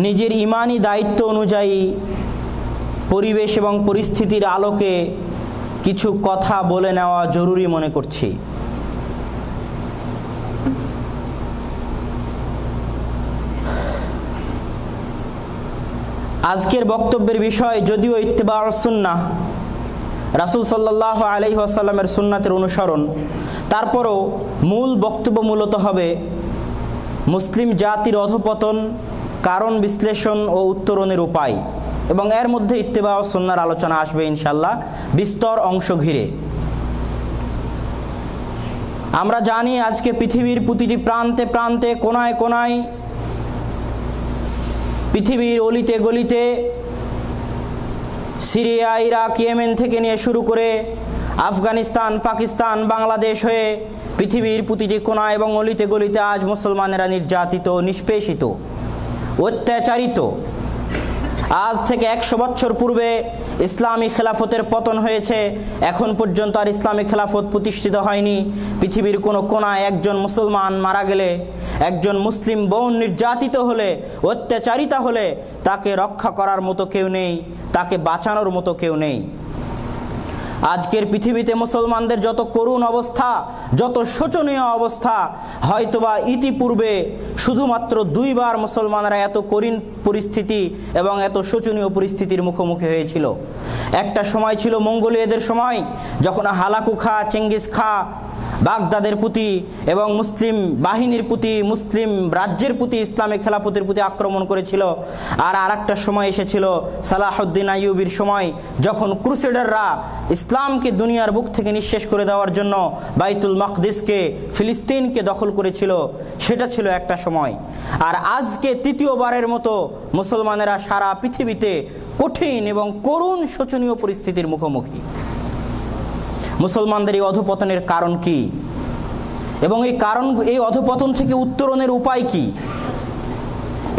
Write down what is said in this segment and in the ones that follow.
নিজের ইমানি দায়িত্ব অনুযায়ী পরিবেশ এবং পরিস্থিতির আলোকে কিছু কথা বলে নেওয়া জরুরি মনে করছি। আজকের বক্তব্যের বিষয় যদিও ইত্তেবাউস সুন্নাহ, রাসূল সাল্লাল্লাহু আলাইহি ওয়াসাল্লামের সুন্নাতের অনুসরণ, তারপরও মূল বক্তব্য মূলত হবে মুসলিম জাতির অধঃপতন, কারণ বিশ্লেষণ ও উত্তরণের উপায়, এবং এর মধ্যে ইত্তেবাউস সুন্নাহর আলোচনা আসবে ইনশাআল্লাহ বিস্তর অংশ ঘিরে। আমরা জানি আজকে পৃথিবীর প্রতিটি প্রান্তে প্রান্তে, কোনায় কোনায়, পৃথিবীর অলিতে গলিতে, সিরিয়া, ইরাক, ইয়েমেন থেকে নিয়ে শুরু করে আফগানিস্তান, পাকিস্তান, বাংলাদেশ হয়ে পৃথিবীর প্রতিটি কোনা এবং অলিতে গলিতে আজ মুসলমানেরা নির্যাতিত, নিষ্পেষিত, অত্যাচারিত। আজ থেকে 100 বছর পূর্বে ইসলামী খেলাফতের পতন হয়েছে, এখন পর্যন্ত আর ইসলামী খেলাফত প্রতিষ্ঠিত হয়নি। পৃথিবীর কোনো কোনায় একজন মুসলমান মারা গেলে, একজন মুসলিম বোন নির্যাতিত হলে, অত্যাচারিতা হলে তাকে রক্ষা করার মতো কেউ নেই, তাকে বাঁচানোর মতো কেউ নেই। আজকের পৃথিবীতে মুসলমানদের যত করুণ অবস্থা, যত শোচনীয় অবস্থা, হয়তোবা ইতিপূর্বে শুধুমাত্র 2 বার মুসলমানরা এত করুণ পরিস্থিতি এবং এত শোচনীয় পরিস্থিতির মুখোমুখি হয়েছিল। একটা সময় ছিল মঙ্গোলীয়দের সময়, যখন হালাকু খা, চেঙ্গিস খা বাগদাদের প্রতি এবং মুসলিম বাহিনীর প্রতি, মুসলিম রাজ্যের প্রতি, ইসলামী খেলাফতের প্রতি আক্রমণ করেছিল। আর আরেকটা সময় এসেছিল সালাহউদ্দিন আইয়ুবীর সময়, যখন ক্রুসেডাররা ইসলামকে দুনিয়ার বুক থেকে নিঃশেষ করে দেওয়ার জন্য বাইতুল মাকদিসকে, ফিলিস্তিনকে দখল করেছিল। সেটা ছিল একটা সময়। আর আজকে তৃতীয়বারের মতো মুসলমানেরা সারা পৃথিবীতে কঠিন এবং করুণ শোচনীয় পরিস্থিতির মুখোমুখি। মুসলমানদের এই অধঃপতনের কারণ কি, এবং এই অধঃপতন থেকে উত্তরণের উপায় কি,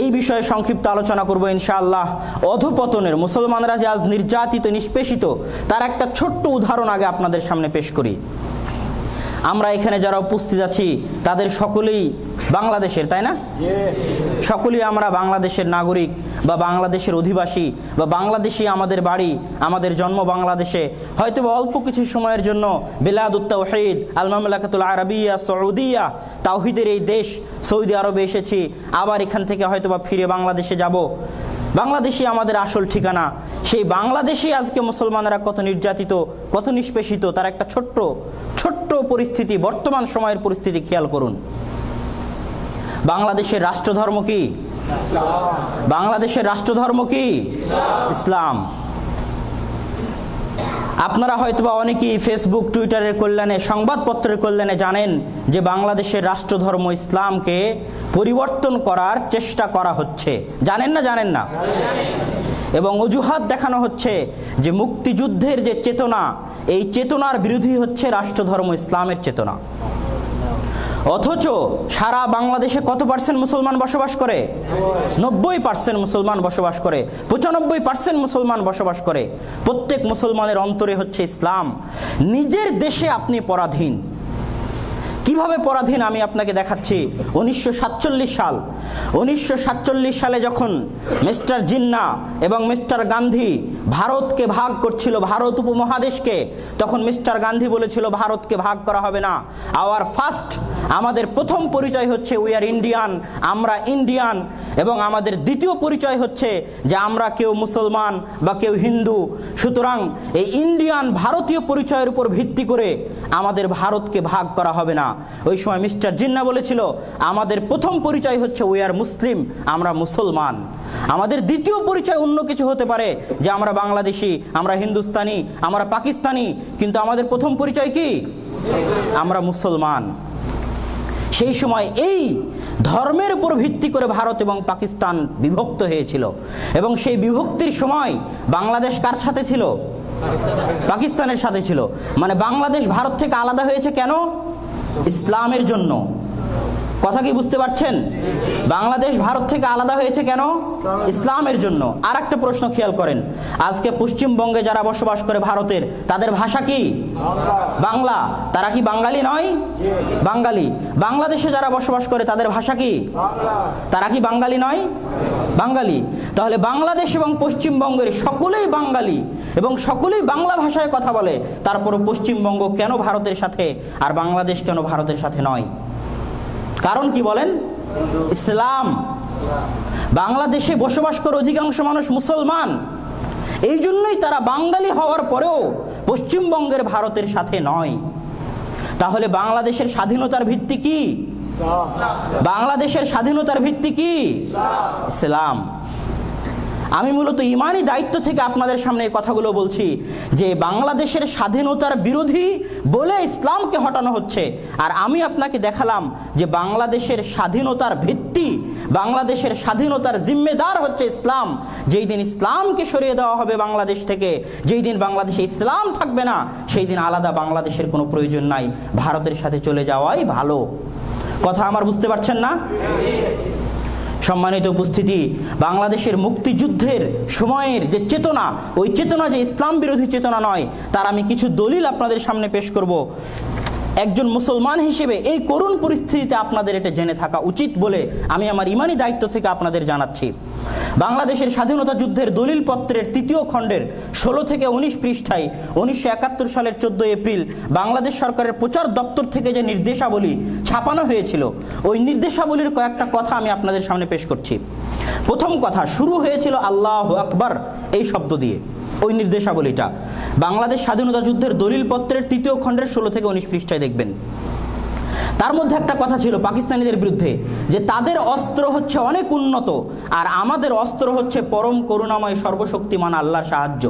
এই বিষয়ে সংক্ষিপ্ত আলোচনা করব ইনশাআল্লাহ। অধঃপতনের, মুসলমানরা যে আজ নির্যাতিত, নিষ্পেষিত, তার একটা ছোট্ট উদাহরণ আগে আপনাদের সামনে পেশ করি। আমরা এখানে যারা উপস্থিত আছি তাদের সকলেই বাংলাদেশের, তাই না? সকলেই আমরা বাংলাদেশের নাগরিক বা বাংলাদেশের অধিবাসী, বা বাংলাদেশি আমাদের বাড়ি, আমাদের জন্ম বাংলাদেশে। হয়তো অল্প কিছু সময়ের জন্য বিলাদুত তাওহীদ, আল মামলাকাতুল আরাবিয়া সৌদিয়া, তাওহীদের এই দেশ সৌদি আরবে এসেছি, আবার এখান থেকে হয়তোবা ফিরে বাংলাদেশে যাব। বাংলাদেশই আমাদের আসল ঠিকানা। সেই বাংলাদেশে আজকে মুসলমানেরা কত নির্যাতিত, কত নিষ্পেষিত, তার একটা ছোট্ট পরিস্থিতি, বর্তমান সময়ের পরিস্থিতি খেয়াল করুন। বাংলাদেশের রাষ্ট্রধর্ম কি? বাংলাদেশের রাষ্ট্রধর্ম কি? ইসলাম। আপনারা হয়তোবা অনেকেই ফেসবুক, টুইটারের কল্যাণে, সংবাদপত্রের কল্যাণে জানেন যে বাংলাদেশের রাষ্ট্রধর্ম ইসলামকে পরিবর্তন করার চেষ্টা করা হচ্ছে। জানেন না? জানেন না? এবং অজুহাত দেখানো হচ্ছে যে মুক্তিযুদ্ধের যে চেতনা, এই চেতনার বিরোধী হচ্ছে রাষ্ট্রধর্ম ইসলামের চেতনা। অথচ সারা বাংলাদেশে কত পার্সেন্ট মুসলমান বসবাস করে? 90% মুসলমান বসবাস করে, 95% মুসলমান বসবাস করে। প্রত্যেক মুসলমানের অন্তরে হচ্ছে ইসলাম। নিজের দেশে আপনি পরাধীন। কিভাবে পরাধীন আমি আপনাকে দেখাচ্ছি। 1947 সালে যখন মিস্টার জিন্না এবং মিস্টার গান্ধী ভারতকে ভাগ করছিল, ভারত উপমহাদেশকে, তখন মিস্টার গান্ধী বলেছিল ভারতকে ভাগ করা হবে না। আমাদের প্রথম পরিচয় হচ্ছে উই আর ইন্ডিয়ান, আমরা ইন্ডিয়ান। এবং আমাদের দ্বিতীয় পরিচয় হচ্ছে যে আমরা কেউ মুসলমান বা কেউ হিন্দু। সুতরাং এই ইন্ডিয়ান, ভারতীয় পরিচয়ের উপর ভিত্তি করে আমাদের ভারতকে ভাগ করা হবে না। ওই সময় মিস্টার জিন্না বলেছিল আমাদের প্রথম পরিচয় হচ্ছে উই আর মুসলিম, আমরা মুসলমান। আমাদের দ্বিতীয় পরিচয় অন্য কিছু হতে পারে, যে আমরা বাংলাদেশি, আমরা হিন্দুস্তানি, আমরা পাকিস্তানি, কিন্তু আমাদের প্রথম পরিচয় কি? আমরা মুসলমান। সেই সময় এই ধর্মের উপর ভিত্তি করে ভারত এবং পাকিস্তান বিভক্ত হয়েছিল। এবং সেই বিভক্তির সময় বাংলাদেশ কার সাথে ছিল? পাকিস্তানের সাথে ছিল। মানে বাংলাদেশ ভারত থেকে আলাদা হয়েছে কেন? ইসলামের জন্য। কথা কি বুঝতে পারছেন? বাংলাদেশ ভারত থেকে আলাদা হয়েছে কেন? ইসলামের জন্য। আর একটা প্রশ্ন খেয়াল করেন, আজকে পশ্চিমবঙ্গে যারা বসবাস করে ভারতের, তাদের ভাষা কি? বাংলা। তারা কি বাঙালি নয়? বাঙালি। বাংলাদেশে যারা বসবাস করে তাদের ভাষা কি? তারা কি বাঙালি নয়? বাঙালি। তাহলে বাংলাদেশ এবং পশ্চিমবঙ্গের সকলেই বাঙালি এবং সকলেই বাংলা ভাষায় কথা বলে, তারপরও পশ্চিমবঙ্গ কেন ভারতের সাথে আর বাংলাদেশ কেন ভারতের সাথে নয়? কারণ কি বলেন? ইসলাম। বাংলাদেশে বসবাস করে অধিকাংশ মানুষ মুসলমান, এই জন্যই তারা বাঙালি হওয়ার পরেও পশ্চিমবঙ্গের ভারতের সাথে নয়। তাহলে বাংলাদেশের স্বাধীনতার ভিত্তি কি? বাংলাদেশের স্বাধীনতার ভিত্তি কি? ইসলাম। আমি মূলত ইমানি দায়িত্ব থেকে আপনাদের সামনে এই কথাগুলো বলছি যে বাংলাদেশের স্বাধীনতার বিরোধী বলে ইসলামকে হটানো হচ্ছে, আর আমি আপনাকে দেখালাম যে বাংলাদেশের স্বাধীনতার ভিত্তি, বাংলাদেশের স্বাধীনতার জিম্মেদার হচ্ছে ইসলাম। যেই দিন ইসলামকে সরিয়ে দেওয়া হবে বাংলাদেশ থেকে, যেই দিন বাংলাদেশে ইসলাম থাকবে না, সেই দিন আলাদা বাংলাদেশের কোনো প্রয়োজন নাই, ভারতের সাথে চলে যাওয়াই ভালো। কথা আমার বুঝতে পারছেন না? সম্মানিত উপস্থিতি, বাংলাদেশের মুক্তিযুদ্ধের সময়ের যে চেতনা, ওই চেতনা যে ইসলাম বিরোধী চেতনা নয়, তার আমি কিছু দলিল আপনাদের সামনে পেশ করব। একজন মুসলমান হিসেবে এই করুণ পরিস্থিতিতে আপনাদের এটা জেনে থাকা উচিত বলে আমি আমার ইমানি দায়িত্ব থেকে আপনাদের জানাচ্ছি। বাংলাদেশের স্বাধীনতা যুদ্ধের দলিল পত্রের ৩য় খণ্ডের ১৬ থেকে ১৯ পৃষ্ঠায় ১৯৭১ সালের ১৪ এপ্রিল বাংলাদেশ সরকারের প্রচার দপ্তর থেকে যে নির্দেশাবলী ছাপানো হয়েছিল, ওই নির্দেশাবলীর কয়েকটা কথা আমি আপনাদের সামনে পেশ করছি। প্রথম কথা, শুরু হয়েছিল আল্লাহু আকবার এই শব্দ দিয়ে। ওই নির্দেশাবলীটা বাংলাদেশ স্বাধীনতা যুদ্ধের দলিল পত্রের ৩য় খণ্ডের ১৬ থেকে ১৯ পৃষ্ঠায় দেখবেন। তার মধ্যে একটা কথা ছিল পাকিস্তানিদের বিরুদ্ধে, যে তাদের অস্ত্র হচ্ছে অনেক উন্নত আর আমাদের অস্ত্র হচ্ছে পরম করুণাময় সর্বশক্তিমান আল্লাহর সাহায্য।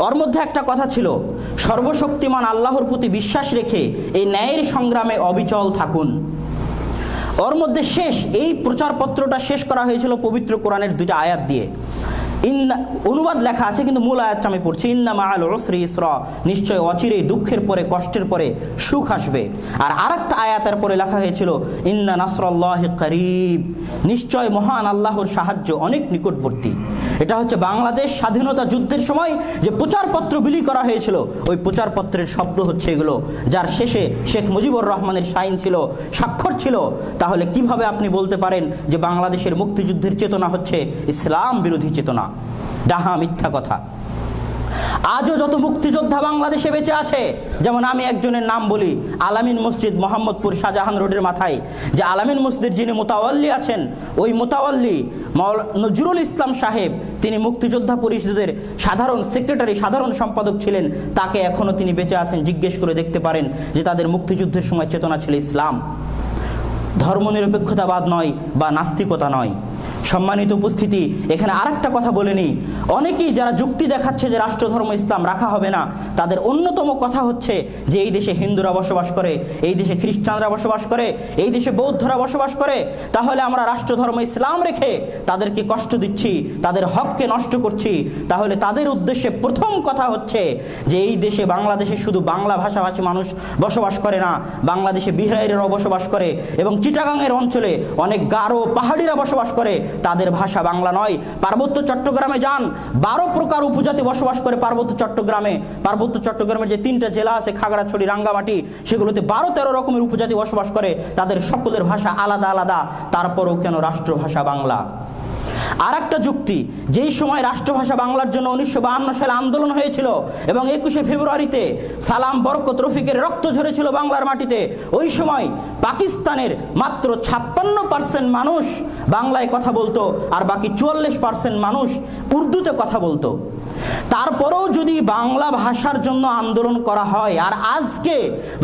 ওর মধ্যে একটা কথা ছিল, সর্বশক্তিমান আল্লাহর প্রতি বিশ্বাস রেখে এই ন্যায়ের সংগ্রামে অবিচল থাকুন। ওর মধ্যে শেষ এই প্রচারপত্রটা শেষ করা হয়েছিল পবিত্র কোরআনের 2টা আয়াত দিয়ে। অনুবাদ লেখা আছে কিন্তু মূল আয়াতটা আমি পড়ছি, ইন্না মাআল উসরি ইসরা, নিশ্চয় অচিরেই দুঃখের পরে কষ্টের পরে সুখ আসবে। আর আরেকটা আয়াতের পরে লেখা হয়েছিল ইন্না নাসরাল্লাহি করিব, নিশ্চয় মহান আল্লাহর সাহায্য অনেক নিকটবর্তী। এটা হচ্ছে বাংলাদেশ স্বাধীনতা যুদ্ধের সময় যে প্রচারপত্র বিলি করা হয়েছিল, ওই প্রচারপত্রের শব্দ হচ্ছে এগুলো, যার শেষে শেখ মুজিবুর রহমানের সাইন ছিল, স্বাক্ষর ছিল। তাহলে কিভাবে আপনি বলতে পারেন যে বাংলাদেশের মুক্তিযুদ্ধের চেতনা হচ্ছে ইসলাম বিরোধী চেতনা? ডাহা মিথ্যা কথা। আজও যত মুক্তিযোদ্ধা বাংলাদেশে বেঁচে আছে, যেমন আমি একজনের নাম বলি, আলামিন মসজিদ, মোহাম্মদপুর শাহজাহান রোডের মাথায় যে আলামিন মসজিদ যিনি মোতাওয়াল্লি আছেন, ওই মোতাওয়াল্লি নজরুল ইসলাম সাহেব, তিনি মুক্তিযোদ্ধা পরিষদের সাধারণ সেক্রেটারি, সাধারণ সম্পাদক ছিলেন। তাকে এখনও তিনি বেঁচে আছেন, জিজ্ঞেস করে দেখতে পারেন যে তাদের মুক্তিযুদ্ধের সময় চেতনা ছিল ইসলাম, ধর্মনিরপেক্ষতাবাদ নয় বা নাস্তিকতা নয়। সম্মানিত উপস্থিতি, এখানে আরেকটা কথা বলে নিই, অনেকেই যারা যুক্তি দেখাচ্ছে যে রাষ্ট্রধর্ম ইসলাম রাখা হবে না, তাদের অন্যতম কথা হচ্ছে যে এই দেশে হিন্দুরা বসবাস করে, এই দেশে খ্রিস্টানরা বসবাস করে, এই দেশে বৌদ্ধরা বসবাস করে, তাহলে আমরা রাষ্ট্রধর্ম ইসলাম রেখে তাদেরকে কষ্ট দিচ্ছি, তাদের হককে নষ্ট করছি। তাহলে তাদের উদ্দেশ্যে প্রথম কথা হচ্ছে যে এই দেশে, বাংলাদেশে শুধু বাংলা ভাষাভাষী মানুষ বসবাস করে না, বাংলাদেশে বিহারিরাও বসবাস করে এবং চিটাগাংয়ের অঞ্চলে অনেক গারো পাহাড়িরা বসবাস করে, তাদের ভাষা বাংলা নয়। পার্বত্য চট্টগ্রামে যান, 12 প্রকার উপজাতি বসবাস করে পার্বত্য চট্টগ্রামে। পার্বত্য চট্টগ্রামের যে 3টা জেলা আছে, খাগড়াছড়ি, রাঙ্গামাটি, সেগুলোতে 12-13 রকমের উপজাতি বসবাস করে, তাদের সকলের ভাষা আলাদা আলাদা, তারপরও কেন রাষ্ট্রভাষা বাংলা? আর একটা যুক্তি, যেই সময় রাষ্ট্রভাষা বাংলার জন্য 1952 সালে আন্দোলন হয়েছিল এবং 21শে ফেব্রুয়ারিতে সালাম, বরকত, রফিকের রক্ত ঝরেছিল বাংলার মাটিতে, ওই সময় পাকিস্তানের মাত্র 56% মানুষ বাংলায় কথা বলতো আর বাকি 44% মানুষ উর্দুতে কথা বলতো। তারপরেও যদি বাংলা ভাষার জন্য আন্দোলন করা হয়, আর আজকে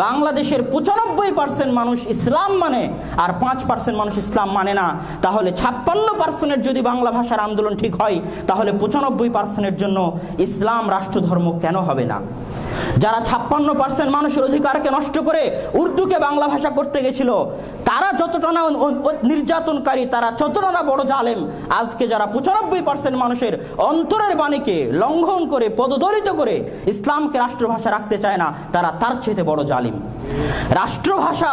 বাংলাদেশের 95% মানুষ ইসলাম মানে আর 5% মানুষ ইসলাম মানে না, তাহলে 56%-এর যদি বাংলা ভাষার আন্দোলন ঠিক হয়, তাহলে 95%-এর জন্য ইসলাম রাষ্ট্রধর্ম কেন হবে না? যারা 56% মানুষের অধিকারকে নষ্ট করে উর্দুকে বাংলা ভাষা করতে গেছিল, তারা যতটা না নির্যাতনকারী, তারা যতটা না বড় জালেম, আজকে যারা 95% মানুষের অন্তরের বাণীকে লঙ্ঘন করে, পদদলিত করে ইসলামকে রাষ্ট্রভাষা রাখতে চায় না, তারা তার চেয়ে বড় জালিম। রাষ্ট্রভাষা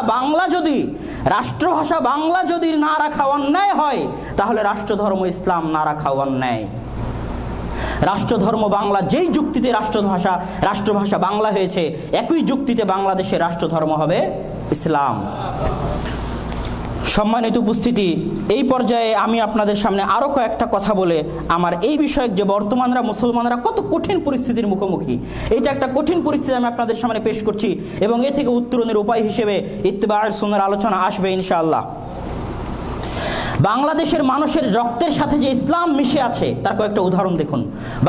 বাংলা যদি না রাখা অন্যায় হয়, তাহলে রাষ্ট্রধর্ম ইসলাম না রাখা অন্যায়। রাষ্ট্রধর্ম বাংলা, যেই যুক্তিতে রাষ্ট্রভাষা বাংলা হয়েছে, একই যুক্তিতে বাংলাদেশের রাষ্ট্রধর্ম হবে ইসলাম। সম্মানিত উপস্থিতি, এই পর্যায়ে আমি আপনাদের সামনে আরও কয়েকটা কথা বলে আমার এই বিষয়ে যে মুসলমানরা কত কঠিন পরিস্থিতির মুখোমুখি, এটা একটা কঠিন পরিস্থিতি আমি আপনাদের সামনে পেশ করছি, এবং এ থেকে উত্তরণের উপায় হিসেবে ইত্তেবা' সুন্নাহর আলোচনা আসবে ইনশাআল্লাহ। বাংলাদেশের মানুষের রক্তের সাথে যে ইসলাম মিশে আছে তার কয়েকটা উদাহরণ দেখুন।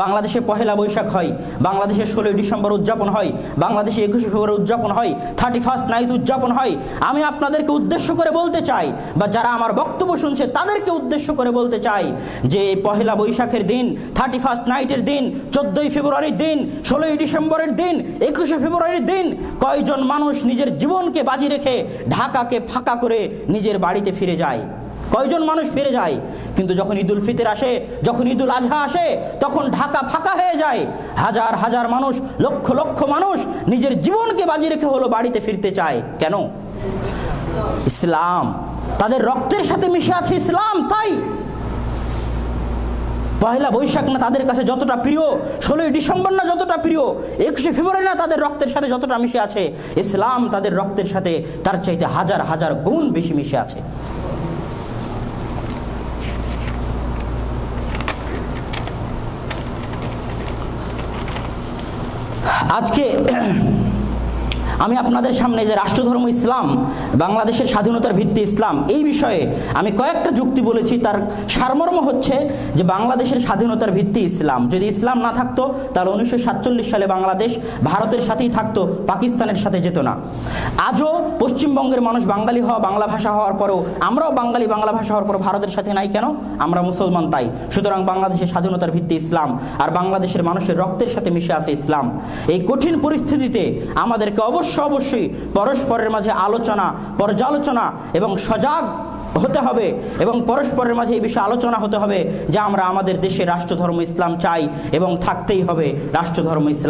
বাংলাদেশে পহেলা বৈশাখ হয়, বাংলাদেশে 16ই ডিসেম্বর উদযাপন হয়, বাংলাদেশে 21শে ফেব্রুয়ারি উদযাপন হয়, 31st নাইট উদযাপন হয়। আমি আপনাদেরকে উদ্দেশ্য করে বলতে চাই, বা যারা আমার বক্তব্য শুনছে তাদেরকে উদ্দেশ্য করে বলতে চাই, যে পহেলা বৈশাখের দিন, 31st নাইটের দিন, 14ই ফেব্রুয়ারির দিন, 16ই ডিসেম্বরের দিন, 21শে ফেব্রুয়ারির দিন কয়জন মানুষ নিজের জীবনকে বাজি রেখে ঢাকাকে ফাঁকা করে নিজের বাড়িতে ফিরে যায়? কয়জন মানুষ ফিরে যায়? কিন্তু যখন ঈদুল ফিতর আসে, যখন ঈদুল আজহা আসে, তখন ঢাকা ফাঁকা হয়ে যায়। হাজার হাজার মানুষ, লক্ষ লক্ষ মানুষ নিজের জীবনকে বাজি রেখে হলো বাড়িতে ফিরতে চায়। কেন? ইসলাম, তাদের রক্তের সাথে মিশে আছে ইসলাম। তাই পহেলা বৈশাখ না তাদের কাছে যতটা প্রিয়, 16ই ডিসেম্বর না যতটা প্রিয়, 21শে ফেব্রুয়ারি না তাদের রক্তের সাথে যতটা মিশে আছে, ইসলাম তাদের রক্তের সাথে তার চাইতে হাজার হাজার গুণ বেশি মিশে আছে। আজকে আমি আপনাদের সামনে যে রাষ্ট্রধর্ম ইসলাম, বাংলাদেশের স্বাধীনতার ভিত্তি ইসলাম, এই বিষয়ে আমি কয়েকটা যুক্তি বলেছি। তার সারমর্ম হচ্ছে যে বাংলাদেশের স্বাধীনতার ভিত্তি ইসলাম। যদি ইসলাম না থাকতো তাহলে 1947 সালে বাংলাদেশ ভারতের সাথেই থাকতো, পাকিস্তানের সাথে যেত না। আজও পশ্চিমবঙ্গের মানুষ বাঙালি হওয়া, বাংলা ভাষা হওয়ার পরেও, আমরাও বাঙালি, বাংলা ভাষা হওয়ার পর ভারতের সাথে নাই কেন? আমরা মুসলমান তাই। সুতরাং বাংলাদেশের স্বাধীনতার ভিত্তি ইসলাম, আর বাংলাদেশের মানুষের রক্তের সাথে মিশে আছে ইসলাম। এই কঠিন পরিস্থিতিতে আমাদেরকে অবশ্যই পরস্পরের মাঝে আলোচনা, পর্যালোচনা এবং সজাগ হতে হবে, এবং পরস্পরের মাঝে এই বিষয়ে আলোচনা হতে হবে যে আমরা আমাদের দেশে রাষ্ট্রধর্ম ইসলাম চাই, এবং থাকতেই হবে রাষ্ট্রধর্ম ইসলাম।